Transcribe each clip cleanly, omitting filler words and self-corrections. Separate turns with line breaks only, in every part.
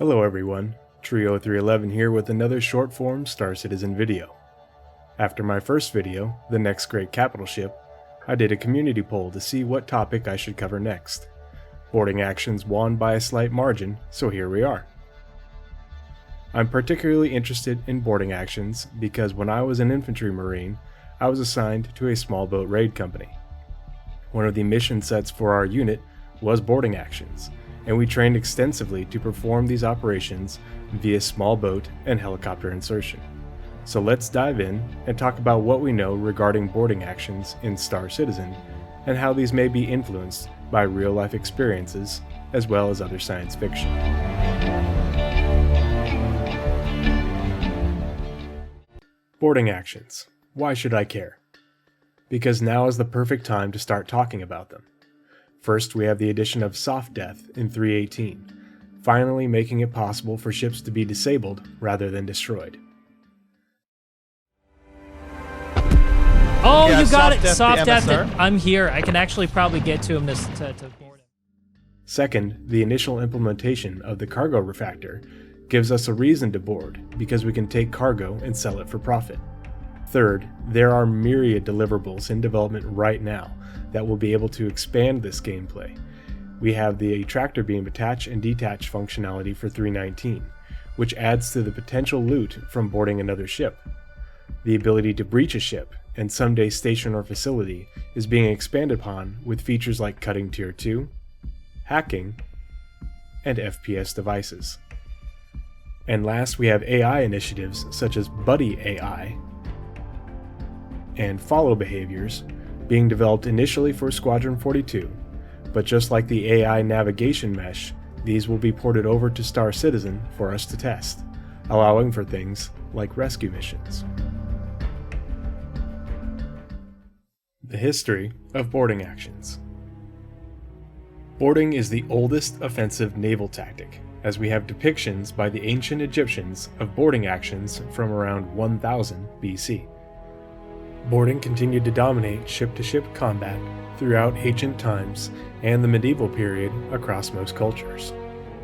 Hello everyone, Trio311 here with another short-form Star Citizen video. After my first video, The Next Great Capital Ship, I did a community poll to see what topic I should cover next. Boarding actions won by a slight margin, so here we are. I'm particularly interested in boarding actions because when I was an infantry marine, I was assigned to a small boat raid company. One of the mission sets for our unit was boarding actions, and we trained extensively to perform these operations via small boat and helicopter insertion. So let's dive in and talk about what we know regarding boarding actions in Star Citizen and how these may be influenced by real-life experiences as well as other science fiction. Boarding actions. Why should I care? Because now is the perfect time to start talking about them. First, we have the addition of soft death in 3.18, finally making it possible for ships to be disabled rather than destroyed.
Oh,
Yeah,
you got it!
soft
Soft
death
death.
to MSR.
I'm here. I can actually probably get to him to board him.
Second, the initial implementation of the cargo refactor gives us a reason to board because we can take cargo and sell it for profit. Third, there are myriad deliverables in development right now that will be able to expand this gameplay. We have the tractor beam attach and detach functionality for 3.19, which adds to the potential loot from boarding another ship. The ability to breach a ship and someday station or facility is being expanded upon with features like cutting tier 2, hacking, and FPS devices. And last, we have AI initiatives such as Buddy AI and follow behaviors being developed initially for Squadron 42, but just like the AI navigation mesh, these will be ported over to Star Citizen for us to test, allowing for things like rescue missions. The history of boarding actions. Boarding is the oldest offensive naval tactic, as we have depictions by the ancient Egyptians of boarding actions from around 1000 BC. Boarding continued to dominate ship-to-ship combat throughout ancient times and the medieval period across most cultures.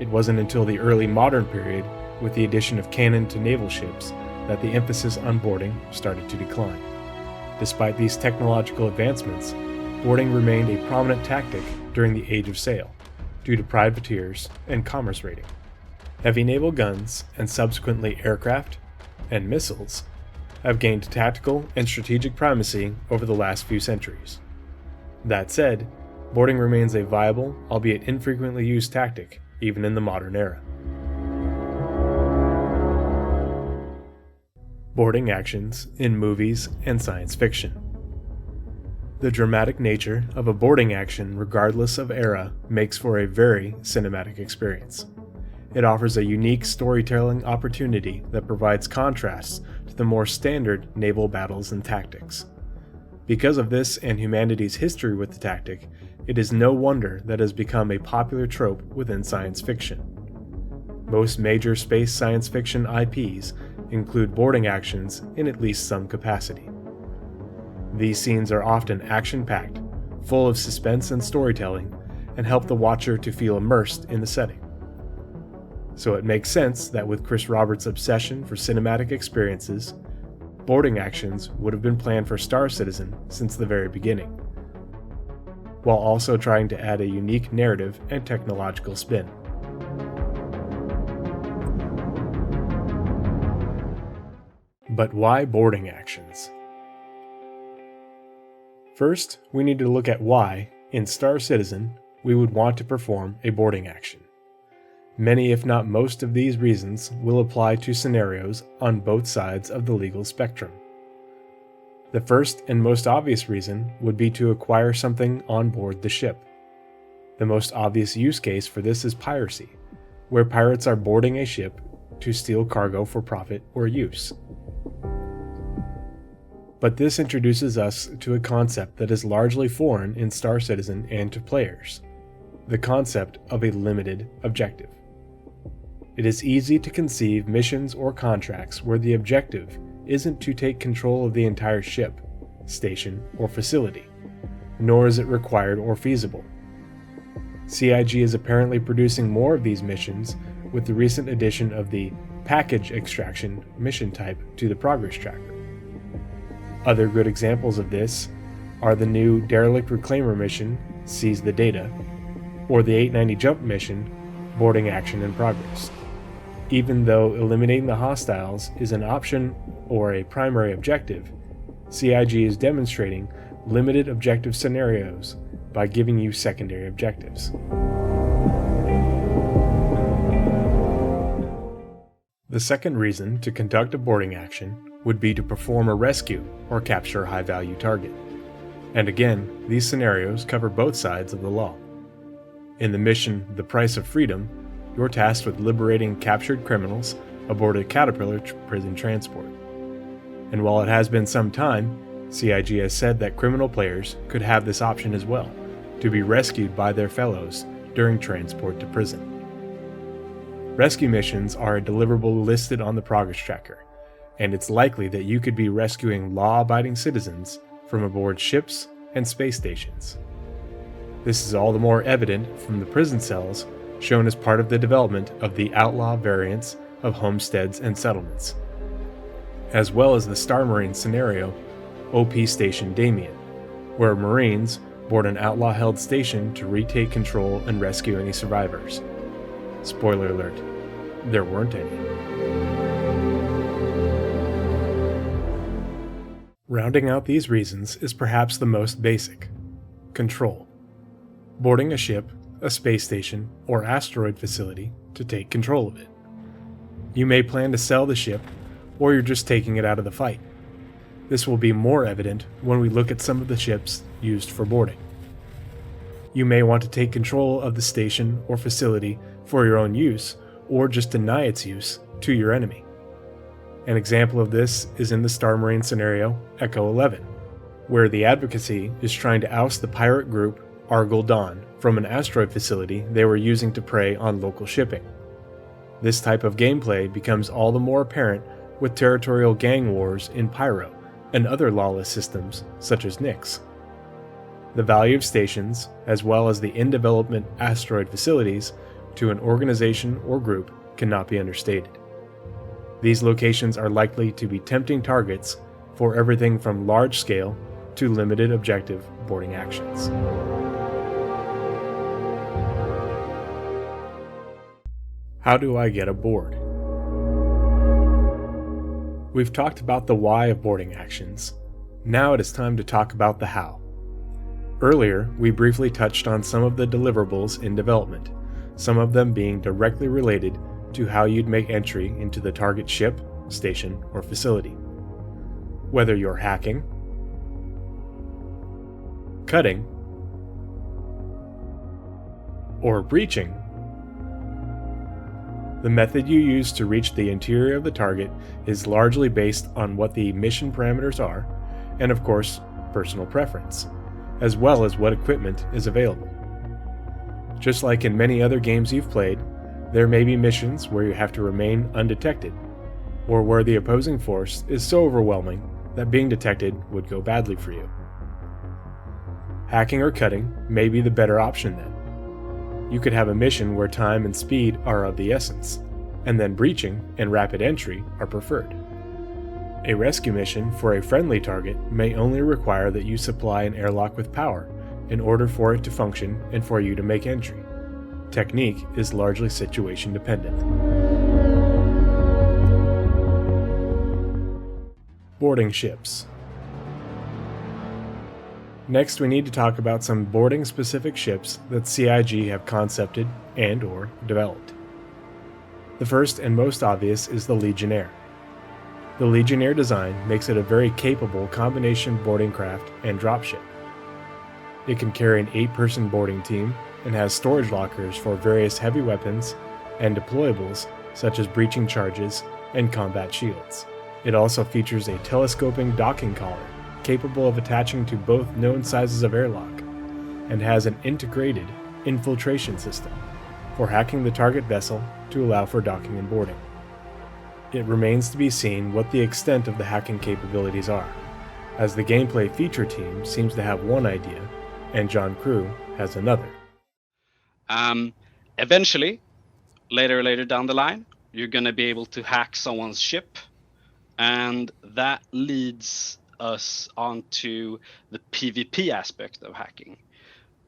It wasn't until the early modern period, with the addition of cannon to naval ships, that the emphasis on boarding started to decline. Despite these technological advancements, boarding remained a prominent tactic during the Age of Sail, due to privateers and commerce raiding. Heavy naval guns, and subsequently aircraft and missiles, have gained tactical and strategic primacy over the last few centuries. That said, boarding remains a viable, albeit infrequently used tactic, even in the modern era. Boarding actions in movies and science fiction. The dramatic nature of a boarding action, regardless of era, makes for a very cinematic experience. It offers a unique storytelling opportunity that provides contrasts to the more standard naval battles and tactics. Because of this and humanity's history with the tactic, it is no wonder that it has become a popular trope within science fiction. Most major space science fiction IPs include boarding actions in at least some capacity. These scenes are often action-packed, full of suspense and storytelling, and help the watcher to feel immersed in the setting. So it makes sense that with Chris Roberts' obsession for cinematic experiences, boarding actions would have been planned for Star Citizen since the very beginning, while also trying to add a unique narrative and technological spin. But why boarding actions? First, we need to look at why, in Star Citizen, we would want to perform a boarding action. Many, if not most, of these reasons will apply to scenarios on both sides of the legal spectrum. The first and most obvious reason would be to acquire something on board the ship. The most obvious use case for this is piracy, where pirates are boarding a ship to steal cargo for profit or use. But this introduces us to a concept that is largely foreign in Star Citizen and to players: the concept of a limited objective. It is easy to conceive missions or contracts where the objective isn't to take control of the entire ship, station, or facility, nor is it required or feasible. CIG is apparently producing more of these missions with the recent addition of the package extraction mission type to the progress tracker. Other good examples of this are the new Derelict Reclaimer mission, Seize the Data, or the 890 Jump mission, Boarding Action in Progress. Even though eliminating the hostiles is an option or a primary objective, CIG is demonstrating limited objective scenarios by giving you secondary objectives. The second reason to conduct a boarding action would be to perform a rescue or capture a high-value target. And again, these scenarios cover both sides of the law. In the mission The Price of Freedom, you're tasked with liberating captured criminals aboard a Caterpillar prison transport. And while it has been some time, CIG has said that criminal players could have this option as well, to be rescued by their fellows during transport to prison. Rescue missions are a deliverable listed on the progress tracker, and it's likely that you could be rescuing law-abiding citizens from aboard ships and space stations. This is all the more evident from the prison cells shown as part of the development of the outlaw variants of homesteads and settlements, as well as the Star Marine scenario, OP Station Damien, where Marines board an outlaw-held station to retake control and rescue any survivors. Spoiler alert, there weren't any. Rounding out these reasons is perhaps the most basic: control. Boarding a ship, a space station, or asteroid facility to take control of it. You may plan to sell the ship, or you're just taking it out of the fight. This will be more evident when we look at some of the ships used for boarding. You may want to take control of the station or facility for your own use, or just deny its use to your enemy. An example of this is in the Star Marine scenario, Echo 11, where the advocacy is trying to oust the pirate group Argol Dawn from an asteroid facility they were using to prey on local shipping. This type of gameplay becomes all the more apparent with territorial gang wars in Pyro and other lawless systems such as Nyx. The value of stations, as well as the in-development asteroid facilities, to an organization or group cannot be understated. These locations are likely to be tempting targets for everything from large-scale to limited objective boarding actions. How do I get aboard? We've talked about the why of boarding actions. Now it is time to talk about the how. Earlier, we briefly touched on some of the deliverables in development, some of them being directly related to how you'd make entry into the target ship, station, or facility. Whether you're hacking, cutting, or breaching, the method you use to reach the interior of the target is largely based on what the mission parameters are, and of course, personal preference, as well as what equipment is available. Just like in many other games you've played, there may be missions where you have to remain undetected, or where the opposing force is so overwhelming that being detected would go badly for you. Hacking or cutting may be the better option then. You could have a mission where time and speed are of the essence, and then breaching and rapid entry are preferred. A rescue mission for a friendly target may only require that you supply an airlock with power in order for it to function and for you to make entry. Technique is largely situation dependent. Boarding ships. Next, we need to talk about some boarding-specific ships that CIG have concepted and/or developed. The first and most obvious is the Legionnaire. The Legionnaire design makes it a very capable combination boarding craft and dropship. It can carry an 8-person boarding team and has storage lockers for various heavy weapons and deployables such as breaching charges and combat shields. It also features a telescoping docking collar capable of attaching to both known sizes of airlock, and has an integrated infiltration system for hacking the target vessel to allow for docking and boarding. It remains to be seen what the extent of the hacking capabilities are, as the gameplay feature team seems to have one idea, and John Crew has another.
Eventually, later down the line, you're going to be able to hack someone's ship, and that leads us onto the PvP aspect of hacking.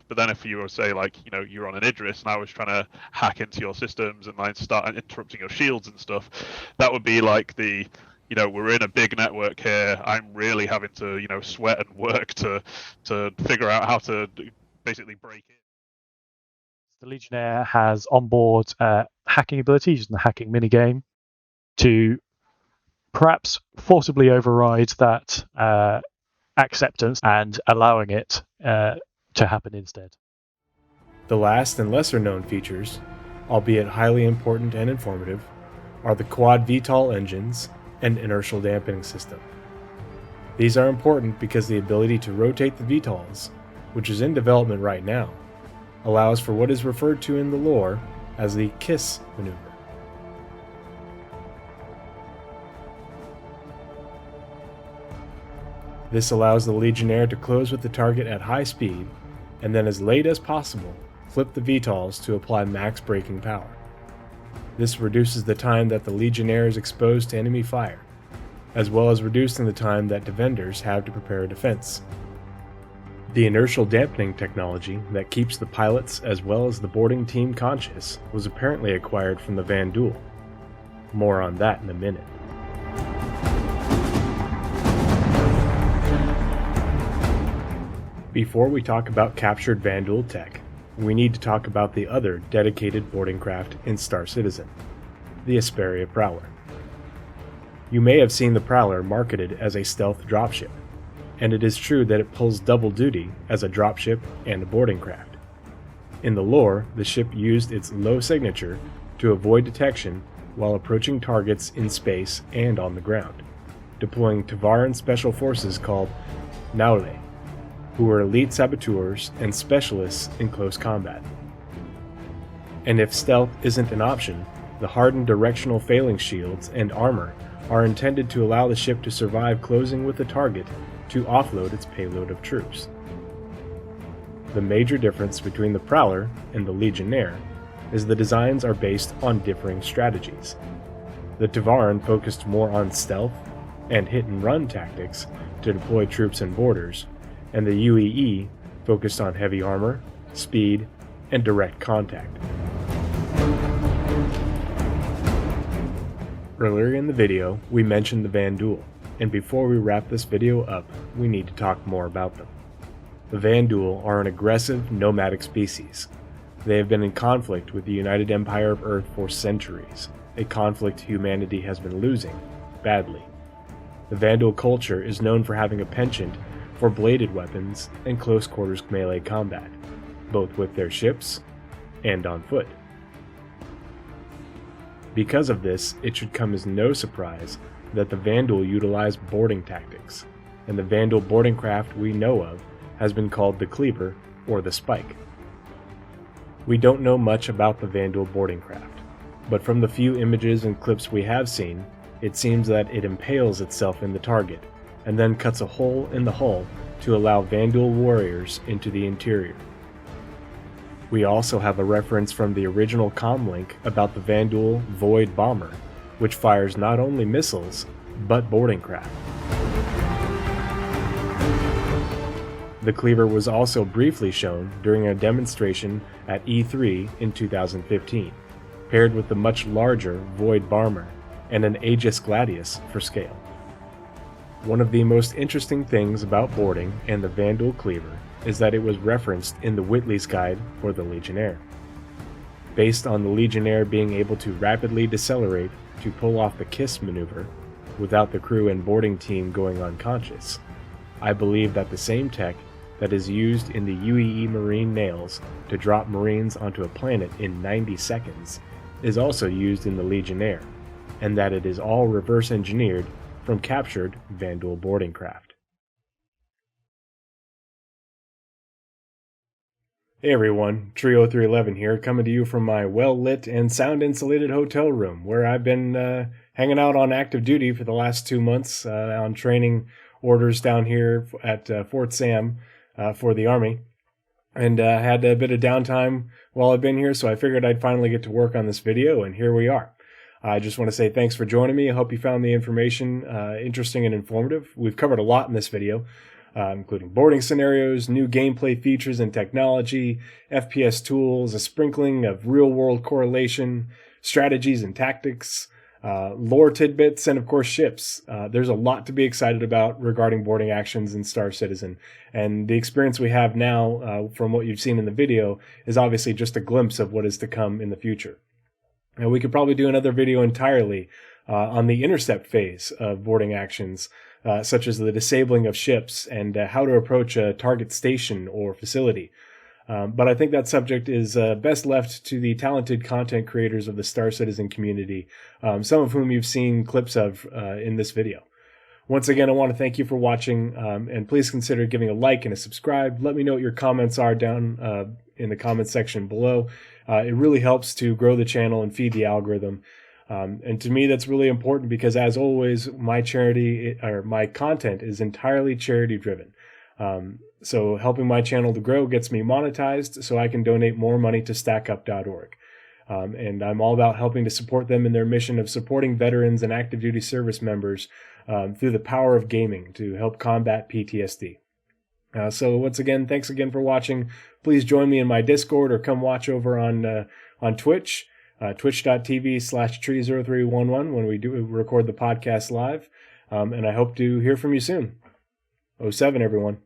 But then if you were, say, like, you're on an Idris and I was trying to hack into your systems and like start interrupting your shields and stuff, that would be like we're in a big network here. I'm really having to, sweat and work to figure out how to basically break in.
The Legionnaire has onboard hacking abilities using the hacking minigame to perhaps forcibly override that acceptance and allowing it to happen instead.
The last and lesser known features, albeit highly important and informative, are the quad VTOL engines and inertial dampening system. These are important because the ability to rotate the VTOLs, which is in development right now, allows for what is referred to in the lore as the KISS maneuver. This allows the Legionnaire to close with the target at high speed, and then as late as possible, flip the VTOLs to apply max braking power. This reduces the time that the Legionnaire is exposed to enemy fire, as well as reducing the time that defenders have to prepare a defense. The inertial dampening technology that keeps the pilots as well as the boarding team conscious was apparently acquired from the Vanduul. More on that in a minute. Before we talk about captured Vanduul tech, we need to talk about the other dedicated boarding craft in Star Citizen, the Esperia Prowler. You may have seen the Prowler marketed as a stealth dropship, and it is true that it pulls double duty as a dropship and a boarding craft. In the lore, the ship used its low signature to avoid detection while approaching targets in space and on the ground, deploying Tavaran special forces called Naule, who were elite saboteurs and specialists in close combat. And if stealth isn't an option, the hardened directional failing shields and armor are intended to allow the ship to survive closing with the target to offload its payload of troops. The major difference between the Prowler and the Legionnaire is the designs are based on differing strategies. The Tavaran focused more on stealth and hit-and-run tactics to deploy troops and boarders, and the UEE focused on heavy armor, speed, and direct contact. Earlier in the video, we mentioned the Vanduul, and before we wrap this video up, we need to talk more about them. The Vanduul are an aggressive, nomadic species. They have been in conflict with the United Empire of Earth for centuries, a conflict humanity has been losing, badly. The Vanduul culture is known for having a penchant for bladed weapons and close-quarters melee combat, both with their ships and on foot. Because of this, it should come as no surprise that the Vanduul utilize boarding tactics, and the Vanduul boarding craft we know of has been called the Cleaver or the Spike. We don't know much about the Vanduul boarding craft, but from the few images and clips we have seen, it seems that it impales itself in the target, and then cuts a hole in the hull to allow Vanduul warriors into the interior. We also have a reference from the original comlink about the Vanduul Void Bomber, which fires not only missiles, but boarding craft. The Cleaver was also briefly shown during a demonstration at E3 in 2015, paired with the much larger Void Bomber and an Aegis Gladius for scale. One of the most interesting things about boarding and the Vanduul Cleaver is that it was referenced in the Whitley's Guide for the Legionnaire. Based on the Legionnaire being able to rapidly decelerate to pull off the KISS maneuver without the crew and boarding team going unconscious, I believe that the same tech that is used in the UEE Marine nails to drop Marines onto a planet in 90 seconds is also used in the Legionnaire, and that it is all reverse engineered from captured Vanduul boarding craft. Hey everyone, Trio 311 here, coming to you from my well-lit and sound-insulated hotel room, where I've been hanging out on active duty for the last 2 months on training orders down here at Fort Sam for the Army. and I had a bit of downtime while I've been here, so I figured I'd finally get to work on this video, and here we are. I just want to say thanks for joining me. I hope you found the information interesting and informative. We've covered a lot in this video, including boarding scenarios, new gameplay features and technology, FPS tools, a sprinkling of real-world correlation, strategies and tactics, lore tidbits, and of course ships. There's a lot to be excited about regarding boarding actions in Star Citizen, and the experience we have now from what you've seen in the video is obviously just a glimpse of what is to come in the future. And we could probably do another video entirely on the intercept phase of boarding actions, such as the disabling of ships and how to approach a target station or facility. But I think that subject is best left to the talented content creators of the Star Citizen community, some of whom you've seen clips of in this video. Once again, I want to thank you for watching, and please consider giving a like and a subscribe. Let me know what your comments are down in the comments section below. It really helps to grow the channel and feed the algorithm. And to me, that's really important because, as always, my content is entirely charity driven. So helping my channel to grow gets me monetized so I can donate more money to stackup.org. And I'm all about helping to support them in their mission of supporting veterans and active duty service members through the power of gaming to help combat PTSD. So once again, thanks again for watching. Please join me in my Discord or come watch over on Twitch, twitch.tv/tree0311 when we do record the podcast live. And I hope to hear from you soon. 07, everyone.